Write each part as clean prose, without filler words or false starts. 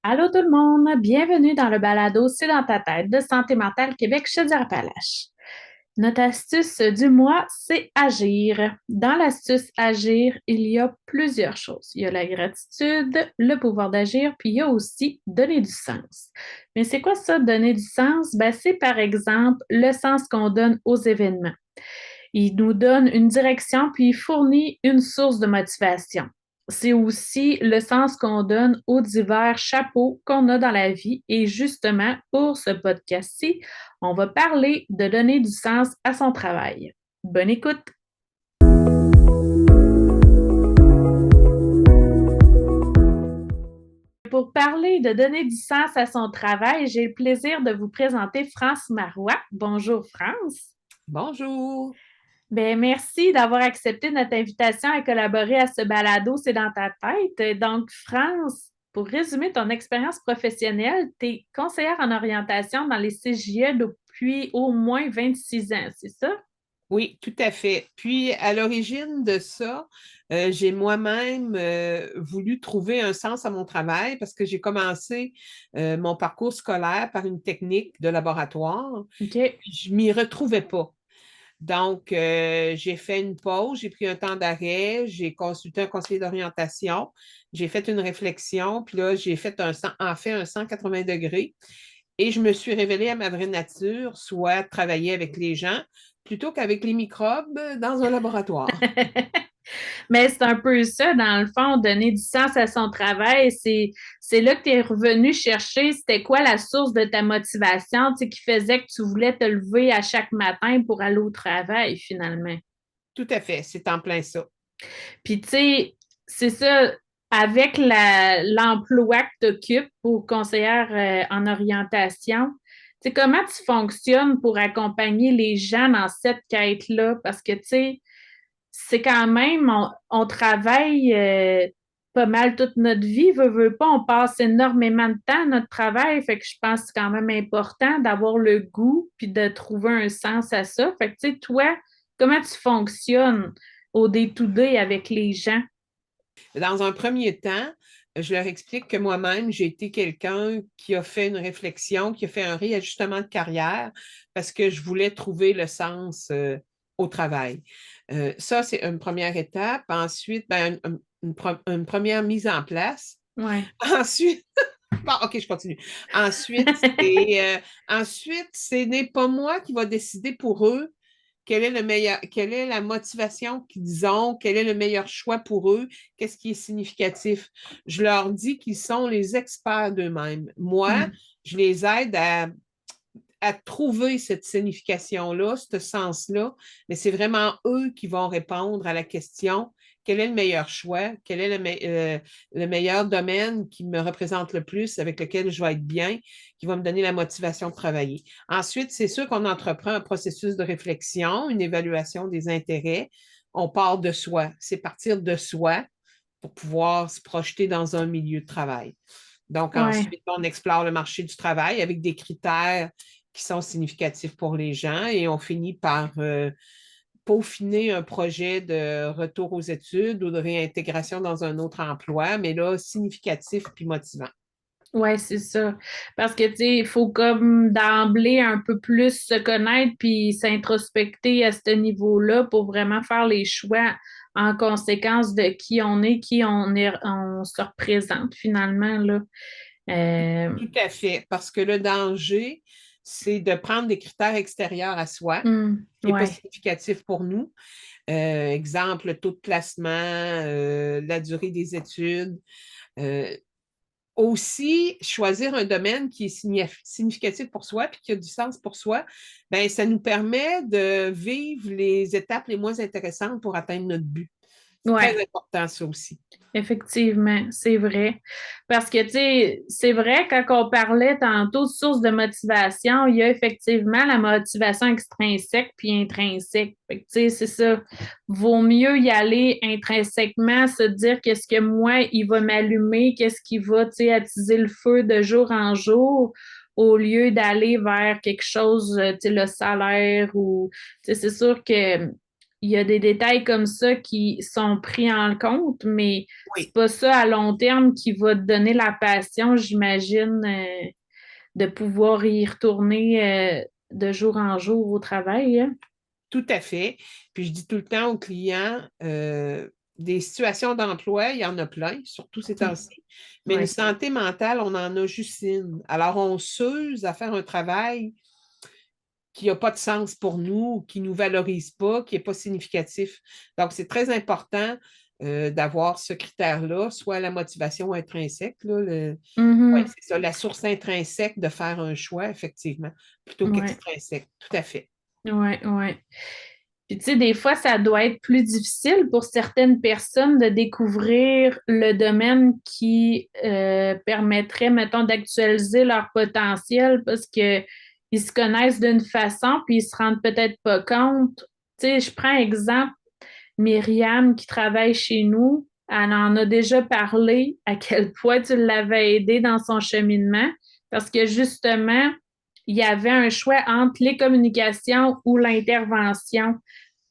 Allô tout le monde, bienvenue dans le balado C'est dans ta tête de Santé mentale Québec chez Appalaches. Notre astuce du mois, c'est agir. Dans l'astuce agir, il y a plusieurs choses. Il y a la gratitude, le pouvoir d'agir, puis il y a aussi donner du sens. Mais c'est quoi ça, donner du sens? Ben, c'est par exemple le sens qu'on donne aux événements. Il nous donne une direction, puis il fournit une source de motivation. C'est aussi le sens qu'on donne aux divers chapeaux qu'on a dans la vie. Et justement, pour ce podcast-ci, on va parler de donner du sens à son travail. Bonne écoute! Pour parler de donner du sens à son travail, j'ai le plaisir de vous présenter France Marois. Bonjour France. Bonjour. Ben, merci d'avoir accepté notre invitation à collaborer à ce balado, c'est dans ta tête. Donc, France, pour résumer ton expérience professionnelle, tu es conseillère en orientation dans les CJE depuis au moins 26 ans, c'est ça? Oui, tout à fait. Puis, à l'origine de ça, j'ai moi-même voulu trouver un sens à mon travail parce que j'ai commencé mon parcours scolaire par une technique de laboratoire. OK. Puis, je m'y retrouvais pas. Donc, j'ai fait une pause, j'ai pris un temps d'arrêt, j'ai consulté un conseiller d'orientation, j'ai fait une réflexion, puis là, j'ai fait en fait un 180 degrés. Et je me suis révélée à ma vraie nature, soit travailler avec les gens plutôt qu'avec les microbes dans un laboratoire. Mais c'est un peu ça, dans le fond, donner du sens à son travail. C'est là que tu es revenu chercher, c'était quoi la source de ta motivation, tu sais, qui faisait que tu voulais te lever à chaque matin pour aller au travail, finalement. Tout à fait, c'est en plein ça. Puis, tu sais, c'est ça, avec l'emploi que tu occupes pour conseillère en orientation, tu sais, comment tu fonctionnes pour accompagner les gens dans cette quête-là? Parce que, tu sais, c'est quand même, on travaille pas mal toute notre vie, veut pas, on passe énormément de temps à notre travail, fait que je pense que c'est quand même important d'avoir le goût puis de trouver un sens à ça. Fait que, tu sais, toi, comment tu fonctionnes au day-to-day avec les gens? Dans un premier temps, je leur explique que moi-même, j'ai été quelqu'un qui a fait une réflexion, qui a fait un réajustement de carrière parce que je voulais trouver le sens au travail. Ça, c'est une première étape. Ensuite, ben, une première mise en place. Ouais. Ensuite, bon, OK, je continue. Ensuite, ce n'est pas moi qui va décider pour eux quelle est la motivation qu'ils ont, quel est le meilleur choix pour eux, qu'est-ce qui est significatif. Je leur dis qu'ils sont les experts d'eux-mêmes. Moi, Hmm. je les aide à trouver cette signification-là, ce sens-là, mais c'est vraiment eux qui vont répondre à la question quel est le meilleur choix, quel est le meilleur domaine qui me représente le plus, avec lequel je vais être bien, qui va me donner la motivation de travailler. Ensuite, c'est sûr qu'on entreprend un processus de réflexion, une évaluation des intérêts. On part de soi. C'est partir de soi pour pouvoir se projeter dans un milieu de travail. Donc, Ouais. ensuite, on explore le marché du travail avec des critères qui sont significatifs pour les gens et on finit par peaufiner un projet de retour aux études ou de réintégration dans un autre emploi, mais là, significatif puis motivant. Ouais, c'est ça. Parce que, tu sais, il faut comme d'emblée un peu plus se connaître puis s'introspecter à ce niveau-là pour vraiment faire les choix en conséquence de qui on se représente finalement, là. Euh, Tout à fait, parce que le danger, c'est de prendre des critères extérieurs à soi, qui n'est pas ouais. significatif pour nous. Exemple, le taux de placement, la durée des études. Euh, Aussi, choisir un domaine qui est significatif pour soi puis qui a du sens pour soi, ben, ça nous permet de vivre les étapes les moins intéressantes pour atteindre notre but. C'est très Ouais. important, ça aussi. Effectivement, c'est vrai. Parce que, tu sais, c'est vrai, quand on parlait tantôt de source de motivation, il y a effectivement la motivation extrinsèque puis intrinsèque. Fait que, tu sais, c'est ça. Vaut mieux y aller intrinsèquement, se dire qu'est-ce que moi, il va m'allumer, qu'est-ce qui va, tu sais, attiser le feu de jour en jour, au lieu d'aller vers quelque chose, tu sais, le salaire ou, tu sais, c'est sûr que il y a des détails comme ça qui sont pris en compte, mais c'est Oui, pas ça à long terme qui va te donner la passion, j'imagine, de pouvoir y retourner de jour en jour au travail, hein. tout à fait. Puis je dis tout le temps aux clients, des situations d'emploi, il y en a plein, surtout ces temps-ci. Mais une Ouais. santé mentale, on en a juste une. Alors, on s'use à faire un travail qui n'a pas de sens pour nous, qui ne nous valorise pas, qui n'est pas significatif. Donc, c'est très important d'avoir ce critère-là, soit la motivation intrinsèque, là, ouais, Mhm. c'est ça, la source intrinsèque de faire un choix, effectivement, plutôt Ouais. qu'extrinsèque. Tout à fait. Ouais, ouais. Puis tu sais, des fois, ça doit être plus difficile pour certaines personnes de découvrir le domaine qui permettrait, mettons, d'actualiser leur potentiel parce que ils se connaissent d'une façon, puis ils se rendent peut-être pas compte. Tu sais, je prends exemple Myriam qui travaille chez nous. Elle en a déjà parlé à quel point tu l'avais aidé dans son cheminement parce que justement, il y avait un choix entre les communications ou l'intervention.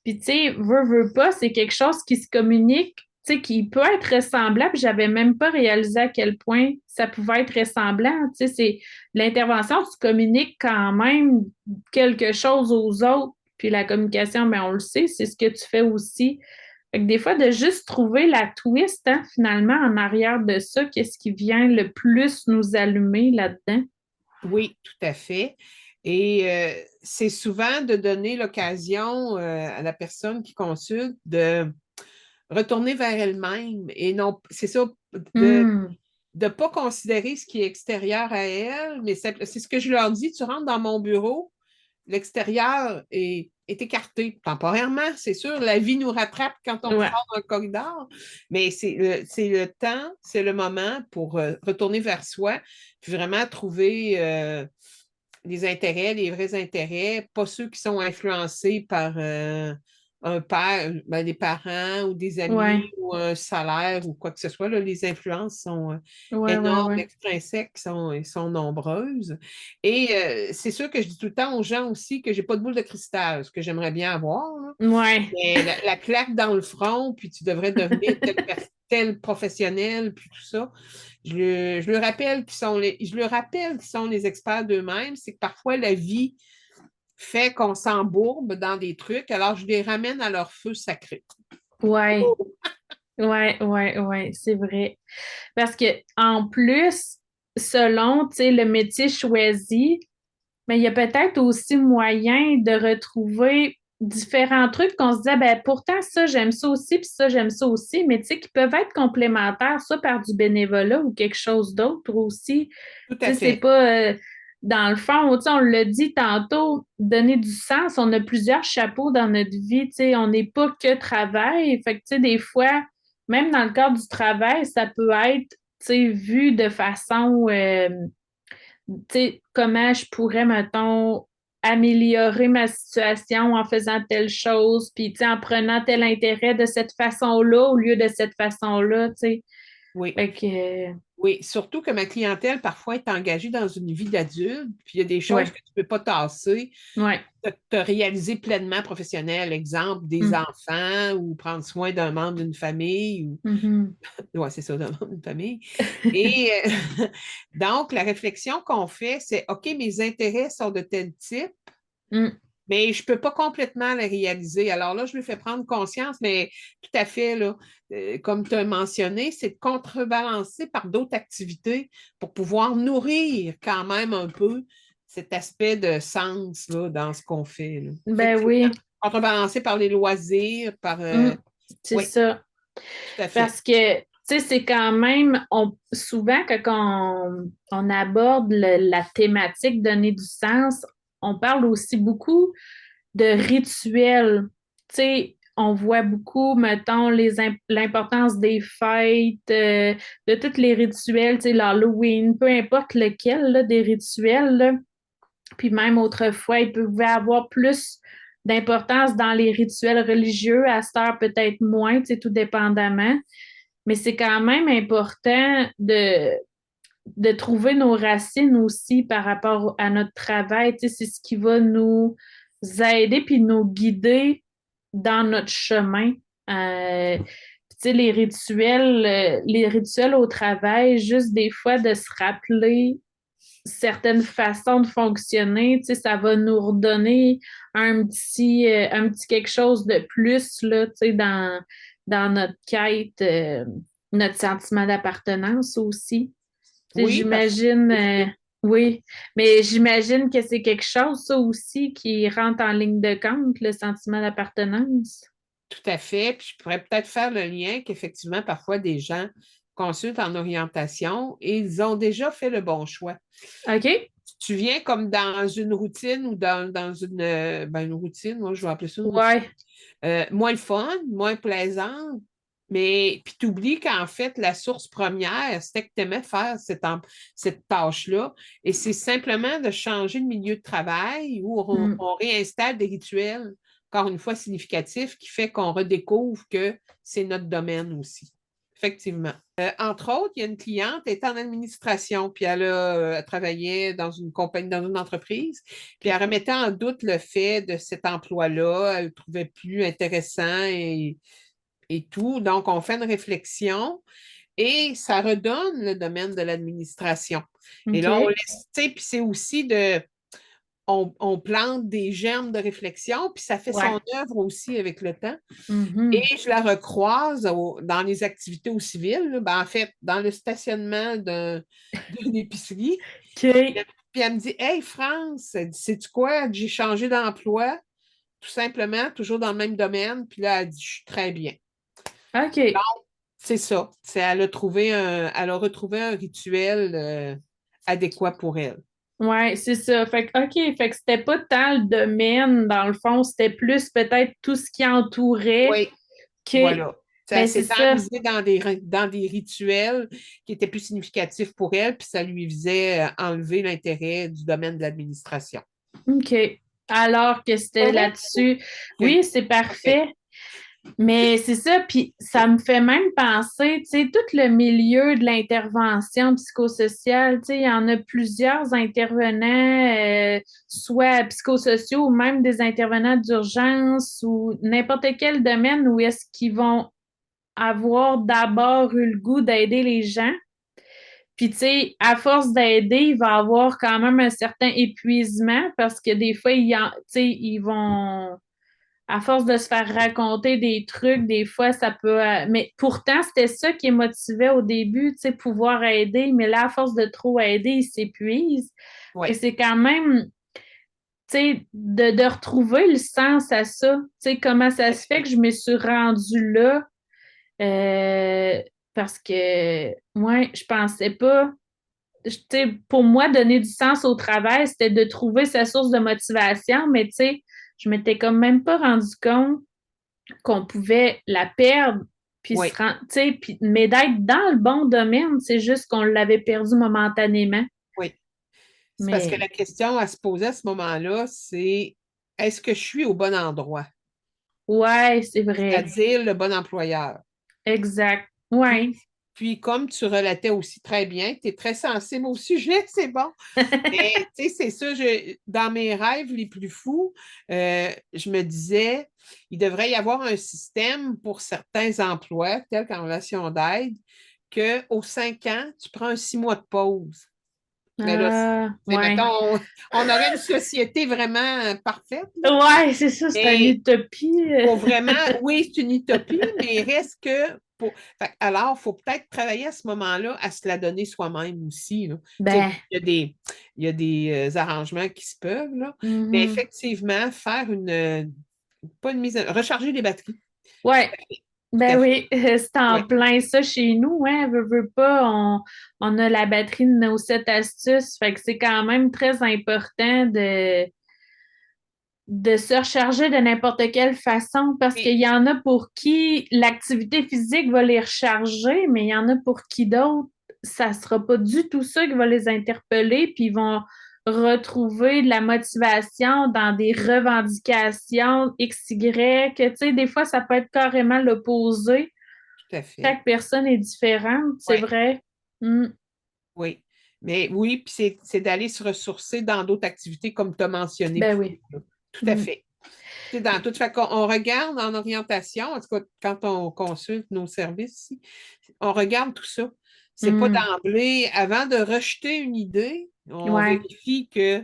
Puis, tu sais, veut pas, c'est quelque chose qui se communique, tu sais, qui peut être ressemblant. Puis, j'avais même pas réalisé à quel point ça pouvait être ressemblant. Tu sais, c'est l'intervention, tu communiques quand même quelque chose aux autres. Puis, la communication, ben, on le sait, c'est ce que tu fais aussi. Fait que des fois, de juste trouver la twist, hein, finalement, en arrière de ça, qu'est-ce qui vient le plus nous allumer là-dedans? Oui, tout à fait. Et c'est souvent de donner l'occasion à la personne qui consulte de retourner vers elle-même et non, c'est ça, de Hmm. ne pas considérer ce qui est extérieur à elle, mais c'est ce que je leur dis, tu rentres dans mon bureau, l'extérieur est écarté temporairement, c'est sûr, la vie nous rattrape quand on Ouais, sort d'un corridor, mais c'est le temps, c'est le moment pour retourner vers soi, puis vraiment trouver les intérêts, les vrais intérêts, pas ceux qui sont influencés par un père, ben, des parents ou des ouais, amis ou un salaire ou quoi que ce soit. Là, les influences sont ouais, ouais, énormes, ouais. extrinsèques, sont nombreuses. Et c'est sûr que je dis tout le temps aux gens aussi que j'ai pas de boule de cristal, ce que j'aimerais bien avoir, là. Ouais. Mais la claque dans le front, puis tu devrais devenir tel professionnel, puis tout ça. Je le rappelle je le rappelle qu'ils sont les experts d'eux-mêmes, c'est que parfois la vie fait qu'on s'embourbe dans des trucs, alors je les ramène à leur feu sacré. Ouais, ouais, ouais, ouais, c'est vrai. Parce que en plus, selon, tu sais, le métier choisi, mais il y a peut-être aussi moyen de retrouver différents trucs qu'on se dit, ah, ben pourtant ça j'aime ça aussi, puis ça j'aime ça aussi, mais tu sais, qui peuvent être complémentaires, soit par du bénévolat ou quelque chose d'autre aussi. Tout Tu à sais, c'est fait. pas dans le fond, tu sais, on l'a dit tantôt, donner du sens, on a plusieurs chapeaux dans notre vie, tu sais, on n'est pas que travail. Fait que, tu sais, des fois, même dans le cadre du travail, ça peut être, tu sais, vu de façon, tu sais, comment je pourrais, mettons, améliorer ma situation en faisant telle chose, puis, tu sais, en prenant tel intérêt de cette façon-là au lieu de cette façon-là, tu sais. Oui. Fait que, Oui, surtout que ma clientèle parfois est engagée dans une vie d'adulte, puis il y a des choses ouais, que tu ne peux pas tasser, ouais. te réaliser pleinement professionnel, exemple des Mm. enfants ou prendre soin d'un membre d'une famille. Mhm. Ouais, c'est ça, d'un membre d'une famille. Et donc, la réflexion qu'on fait, c'est OK, mes intérêts sont de tel type, Mm. mais je ne peux pas complètement les réaliser. Alors là, je me fais prendre conscience, mais tout à fait, là, comme tu as mentionné, c'est de contrebalancer par d'autres activités pour pouvoir nourrir quand même un peu cet aspect de sens là, dans ce qu'on fait, là. Ben Effectivement. oui. Contrebalancer par les loisirs, par... Mm. C'est oui, ça. tout à fait. Parce que, tu sais, c'est quand même, souvent, quand on aborde la thématique donner du sens, on parle aussi beaucoup de rituels. Tu sais, on voit beaucoup, mettons, l'importance des fêtes, de tous les rituels, tu sais, l'Halloween, peu importe lequel, là, des rituels, là. Puis même autrefois, il pouvait avoir plus d'importance dans les rituels religieux, à cette heure peut-être moins, tu sais, tout dépendamment. Mais c'est quand même important de trouver nos racines aussi par rapport à notre travail. Tu sais, c'est ce qui va nous aider puis nous guider dans notre chemin. Tu sais, les rituels au travail, juste des fois de se rappeler certaines façons de fonctionner, tu sais, ça va nous redonner un petit quelque chose de plus, là, tu sais, dans notre quête, notre sentiment d'appartenance aussi. Tu sais, Oui, parce j'imagine, que oui, mais j'imagine que c'est quelque chose, ça aussi, qui rentre en ligne de compte, le sentiment d'appartenance. tout à fait. Puis je pourrais peut-être faire le lien qu'effectivement, parfois, des gens consultent en orientation et ils ont déjà fait le bon choix. OK? Tu viens comme dans une routine ou dans une routine, moi je vais appeler ça une routine, Ouais. moins le fun, moins plaisante, mais puis tu oublies qu'en fait, la source première, c'était que tu aimais faire cette tâche-là. Et c'est simplement de changer de milieu de travail où Mm. on réinstalle des rituels, encore une fois, significatifs, qui fait qu'on redécouvre que c'est notre domaine aussi. Effectivement. Entre autres, il y a une cliente, elle est en administration, puis elle travaillait dans une compagnie, dans une entreprise, puis elle remettait en doute le fait de cet emploi-là, elle le trouvait plus intéressant et tout. Donc, on fait une réflexion et ça redonne le domaine de l'administration. Et là, on OK. laisse, tu sais, puis c'est aussi on plante des germes de réflexion, puis ça fait Ouais. son œuvre aussi avec le temps. Et Mhm. je la recroise dans les activités au civil, là. Ben, en fait, dans le stationnement d'une épicerie. OK. Puis elle me dit: Hey, France, elle dit, sais-tu quoi? J'ai changé d'emploi, tout simplement, toujours dans le même domaine. Puis là, elle dit: Je suis très bien. OK. C'est ça. Elle a retrouvé un rituel adéquat pour elle. Ouais, c'est ça. Fait que, OK, fait que c'était pas tant le domaine, dans le fond, c'était plus peut-être tout ce qui entourait Oui, que, voilà. Ça ben c'est s'est ça. enlisé dans des rituels qui étaient plus significatifs pour elle, puis ça lui faisait enlever l'intérêt du domaine de l'administration. OK. Alors que c'était Correct? là-dessus. OK. Oui, c'est parfait. Mais c'est ça, puis ça me fait même penser, tu sais, tout le milieu de l'intervention psychosociale, tu sais, il y en a plusieurs intervenants, soit psychosociaux ou même des intervenants d'urgence ou n'importe quel domaine où est-ce qu'ils vont avoir d'abord eu le goût d'aider les gens. Puis, tu sais, à force d'aider, il va avoir quand même un certain épuisement parce que des fois, tu sais, ils vont à force de se faire raconter des trucs, des fois, ça peut... mais pourtant, c'était ça qui motivait au début, tu sais, pouvoir aider. Mais là, à force de trop aider, il s'épuise. Oui. Et c'est quand même, tu sais, de retrouver le sens à ça. Tu sais, comment ça se fait que je me suis rendue là? Euh, parce que, moi, je pensais pas... Tu sais, pour moi, donner du sens au travail, c'était de trouver sa source de motivation, mais tu sais, je m'étais comme même pas rendu compte qu'on pouvait la perdre, puis Oui. se rendre, tu sais, mais d'être dans le bon domaine, c'est juste qu'on l'avait perdu momentanément. Oui. C'est parce que Mais la question à se poser à ce moment-là, c'est est-ce que je suis au bon endroit? ouais, c'est vrai. C'est-à-dire le bon employeur. Exact. Puis, Ouais. puis comme tu relatais aussi très bien, tu es très sensible au sujet, c'est bon. Mais tu sais, c'est ça, dans mes rêves les plus fous, je me disais, il devrait y avoir un système pour certains emplois, tels qu'en relation d'aide, qu'aux 5 ans, tu prends un 6 mois de pause. Mais là, Ah, mettons, ouais. on aurait une société vraiment parfaite, là. Ouais, c'est ça, c'est une Mais utopie. pour vraiment, oui, c'est une utopie, mais il reste que alors, il faut peut-être travailler à ce moment-là à se la donner soi-même aussi, là. Tu sais, Ben, il y a des arrangements qui se peuvent, là. Mais mhm. effectivement, faire pas une recharger les batteries. Ouais, Tout à ben fait. oui, c'est en Oui, plein ça chez nous, hein, veut pas, on a la batterie de nos 7 astuces, fait que c'est quand même très important de se recharger de n'importe quelle façon parce oui, qu'il y en a pour qui l'activité physique va les recharger, mais il y en a pour qui d'autres, ça sera pas du tout ça qui va les interpeller, puis ils vont retrouver de la motivation dans des revendications XY, que tu sais, des fois, ça peut être carrément l'opposé. tout à fait. Chaque personne est différente, c'est Oui, vrai. Mm. oui. Mais oui, puis c'est d'aller se ressourcer dans d'autres activités comme tu as mentionné Ben plus tôt, oui. là. Tout à Mm. fait. C'est dans tout. Fait qu'on on regarde en orientation, en tout cas, quand on consulte nos services ici, on regarde tout ça. C'est pas Hmm. d'emblée, avant de rejeter une idée, on Ouais, vérifie que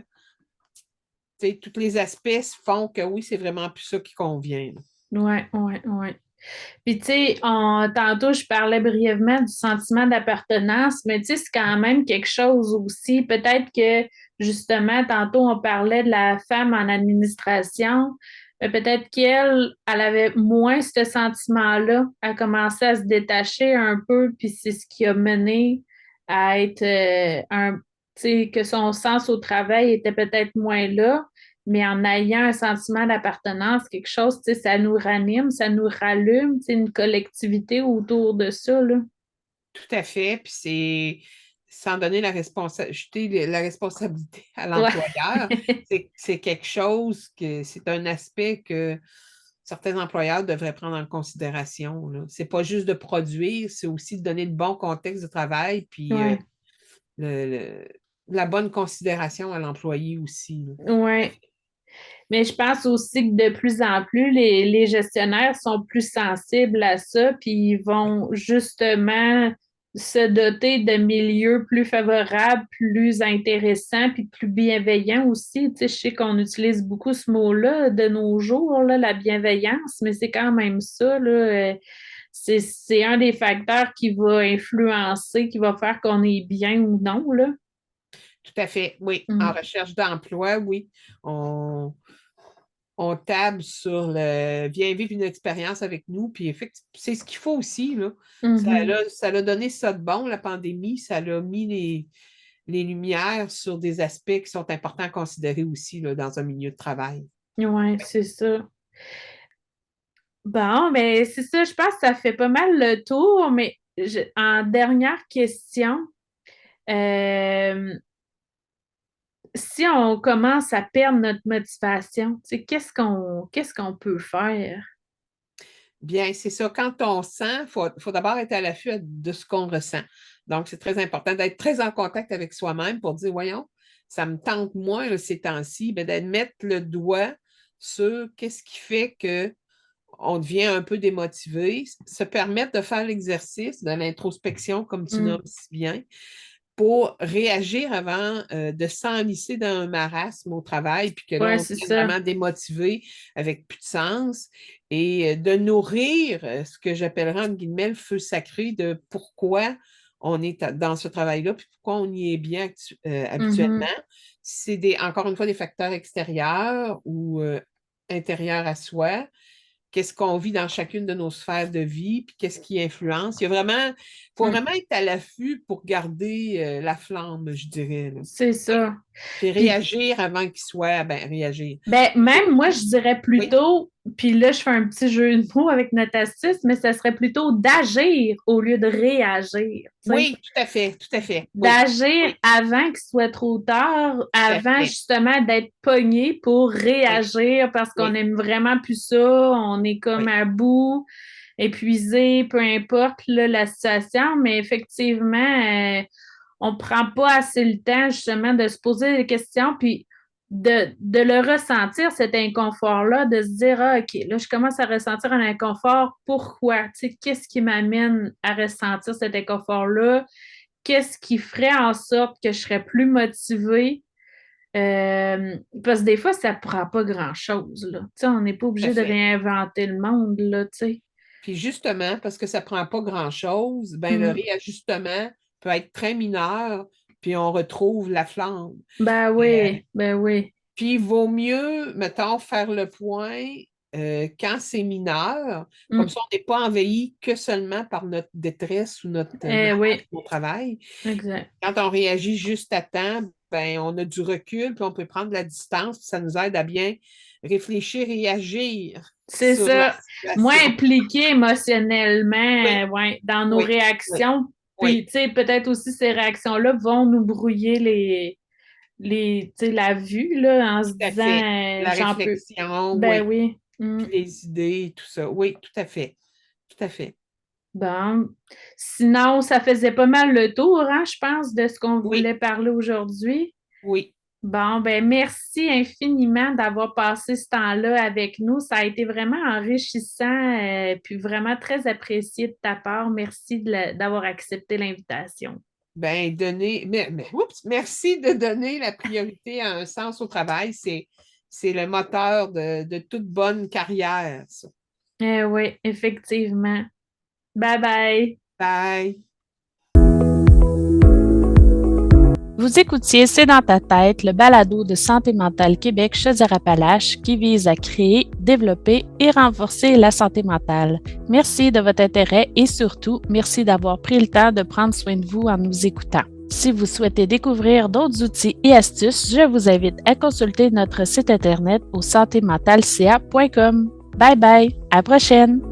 tous les aspects font que oui, c'est vraiment plus ça qui convient. Là. ouais. Puis, tu sais, tantôt, je parlais brièvement du sentiment d'appartenance, mais tu sais, c'est quand même quelque chose aussi. Peut-être que, justement, tantôt, on parlait de la femme en administration. Peut-être qu'elle, elle avait moins ce sentiment-là. Elle commençait à se détacher un peu, puis c'est ce qui a mené à être tu sais, que son sens au travail était peut-être moins là. Mais en ayant un sentiment d'appartenance, quelque chose, tu sais, ça nous ranime, ça nous rallume, tu sais, une collectivité autour de ça, là. Tout à fait. Puis c'est sans donner jeter la responsabilité à l'employeur. Ouais. C'est quelque chose c'est un aspect que certains employeurs devraient prendre en considération. Là. C'est pas juste de produire, c'est aussi de donner le bon contexte de travail, puis Ouais. le- le- la bonne considération à l'employé aussi. Là. Ouais. Mais je pense aussi que de plus en plus, les gestionnaires sont plus sensibles à ça, puis ils vont justement se doter de milieux plus favorables, plus intéressants, puis plus bienveillants aussi. Tu sais, je sais qu'on utilise beaucoup ce mot-là de nos jours, là, la bienveillance, mais c'est quand même ça, là. C'est un des facteurs qui va influencer, qui va faire qu'on est bien ou non, là. Tout à fait, oui. En Mm. recherche d'emploi, oui. On, on table sur le viens vivre une expérience avec nous. Puis effectivement, c'est ce qu'il faut aussi, là. Mhm. Ça l'a donné ça de bon, la pandémie. Ça l'a mis les lumières sur des aspects qui sont importants à considérer aussi là, dans un milieu de travail. Ouais, c'est ça. Bon, ben c'est ça, je pense que ça fait pas mal le tour, mais en dernière question, euh, si on commence à perdre notre motivation, tu sais, qu'est-ce qu'on peut faire? Bien, c'est ça. Quand on sent, faut d'abord être à l'affût de ce qu'on ressent. Donc, c'est très important d'être très en contact avec soi-même pour dire, voyons, ça me tente moins là, ces temps-ci, ben, de mettre le doigt sur qu'est-ce qui fait que on devient un peu démotivé, se permettre de faire l'exercice de l'introspection, comme tu Mm. nommes si bien, pour réagir avant de s'enlisser dans un marasme au travail, puis que là, Ouais, on c'est devient ça. vraiment démotivé avec plus de sens, et de nourrir ce que j'appellerais, entre guillemets, le feu sacré de pourquoi on est dans ce travail-là, puis pourquoi on y est bien habituellement. Mhm. C'est encore une fois des facteurs extérieurs ou intérieurs à soi, qu'est-ce qu'on vit dans chacune de nos sphères de vie, puis qu'est-ce qui influence. Il faut Mm. vraiment être à l'affût pour garder la flamme, je dirais. Là. C'est ça. Puis Puis réagir avant qu'il soit, ben réagir. ben, même moi, je dirais Oui, plutôt, puis là, je fais un petit jeu de mots avec notre astuce, mais ça serait plutôt d'agir au lieu de réagir, tu sais. oui, tout à fait, oui, D'agir oui, avant qu'il soit trop tard, tout à avant fait, justement d'être pogné pour oui, réagir parce qu'on oui, aime vraiment plus ça, on est comme oui, à bout, épuisé, peu importe là, la situation, mais effectivement, on prend pas assez le temps justement de se poser des questions, puis de le ressentir, cet inconfort-là, de se dire, ah, OK, là, je commence à ressentir un inconfort. Pourquoi? Tu sais, qu'est-ce qui m'amène à ressentir cet inconfort-là? Qu'est-ce qui ferait en sorte que je serais plus motivée? Parce que des fois, ça ne prend pas grand-chose, là. Tu sais, on n'est pas tout à obligé de fait. réinventer le monde, là, tu sais. Puis justement, parce que ça ne prend pas grand-chose, ben le Mm. réajustement peut être très mineur, puis on retrouve la flamme. Ben Euh, oui, ben oui. Puis, il vaut mieux, mettons, faire le point quand c'est mineur. Comme Mm. ça, on n'est pas envahi que seulement par notre détresse ou notre Oui, mal au travail. exact. Quand on réagit juste à temps, ben, on a du recul, puis on peut prendre la distance, puis ça nous aide à bien réfléchir et agir C'est sur la ça. Moins situation. impliqué émotionnellement, Oui, ouais, dans nos oui, oui, réactions. Puis, oui. tu sais, peut-être aussi ces réactions-là vont nous brouiller tu sais, la vue, là, en se Tout à disant, fait. La j'en peux. réflexion, Ben oui. oui. Mm. Puis les idées, tout ça. Oui, tout à fait. Tout à fait. Bon. Sinon, ça faisait pas mal le tour, hein, je pense, de ce qu'on Oui, voulait parler aujourd'hui. oui. Bon, ben merci infiniment d'avoir passé ce temps-là avec nous. Ça a été vraiment enrichissant, puis vraiment très apprécié de ta part. Merci d'avoir accepté l'invitation. Ben, oups, merci de donner la priorité à un sens au travail. C'est le moteur de toute bonne carrière, ça. Oui, effectivement. Bye bye. Bye. Vous écoutiez C'est dans ta tête, le balado de Santé mentale Québec Chaudière-Appalaches qui vise à créer, développer et renforcer la santé mentale. Merci de votre intérêt et surtout, merci d'avoir pris le temps de prendre soin de vous en nous écoutant. Si vous souhaitez découvrir d'autres outils et astuces, je vous invite à consulter notre site internet au santémentalca.com. Bye bye, à la prochaine!